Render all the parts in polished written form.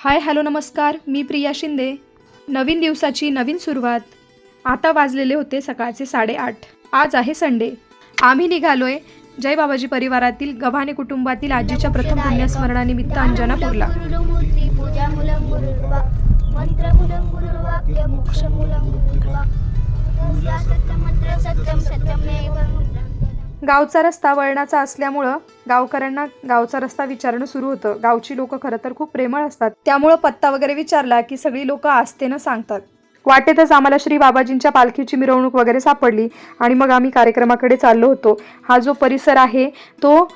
Hi hello नमस्कार, मी प्रिया शिंदे. नवीन दिवसाची नवीन सुरुवात. आता वाजलेले होते सकाळचे 8:30. आज आहे संडे. आम्ही निघालोय जय बाबाजी परिवारातील गव्हाणे कुटुंबातील आजीच्या प्रथम पुण्यस्मरणानिमित्त अंजनापूरला. गावचा रस्ता वळणाचा असल्यामुळं गावकऱ्यांना गावचा रस्ता विचारणं सुरू होतं. गावची लोक खरं तर खूप प्रेमळ असतात, त्यामुळं पत्ता वगैरे विचारला की सगळी लोक आस्थेनं सांगतात. वाटेतच आम्हाला श्री बाबाजींच्या पालखीची मिरवणूक वगैरे सापडली आणि मग आम्ही कार्यक्रमाकडे चाललो होतो. हा जो परिसर आहे तो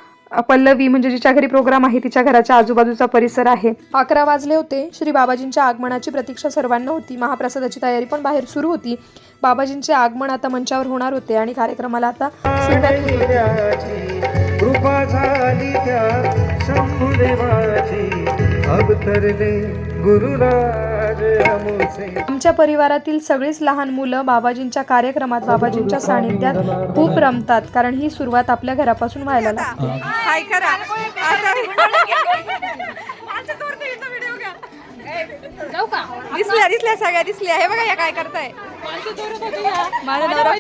पल्लवी म्हणजे जिच्या घरी प्रोग्राम आहे तिच्या घराच्या आजूबाजूचा परिसर आहे. 11 वाजले होते. श्री बाबाजींच्या आगमनाची प्रतीक्षा सर्वांना होती. महाप्रसादाची तयारी पण बाहेर सुरू होती. बाबाजींचे आगमन आता मंचावर होणार होते आणि कार्यक्रमाला आता सुरुवात होत होती. कृपा झाली त्या शंभुदेवाची, अवतरले गुरुराज अमुचे. आमच्या परिवारातील सगळीच लहान मुलं बाबाजींच्या कार्यक्रमात बाबाजींच्या सानिध्यात खूप रमतात, कारण ही सुरुवात आपल्या घरापासून व्हायला लागते. दिसल्या सगळ्या दिसल्या. हे बघा या काय करताय. माझा नवरा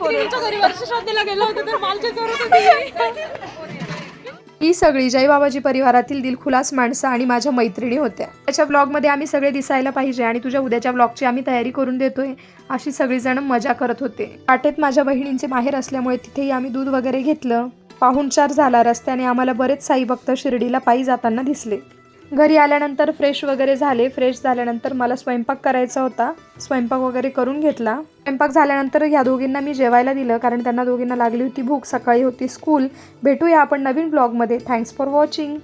ही सगळी जय बाबाजी परिवारातील दिलखुलास माणसं आणि माझ्या मैत्रिणी होत्या. त्याच्या ब्लॉगमध्ये आम्ही सगळे दिसायला पाहिजे आणि तुझ्या उद्याच्या ब्लॉगची आम्ही तयारी करून देतोय अशी सगळीजण मजा करत होते. वाटेत माझ्या बहिणींचे माहेर असल्यामुळे तिथेही आम्ही दूध वगैरे घेतलं. पाहुणचार झाला. रस्त्याने आम्हाला बरेच साई भक्त शिर्डीला पायी जाताना दिसले. घरी आल्यानंतर फ्रेश वगैरे झाले. फ्रेश झाल्यानंतर मला स्वयंपाक करायचा होता. स्वयंपाक वगैरे करून घेतला. स्वयंपाक झाल्यानंतर ह्या दोघींना मी जेवायला दिलं, कारण त्यांना दोघींना लागली होती भूक. सकाळी होती स्कूल. भेटूया आपण नवीन ब्लॉगमध्ये. Thanks for watching.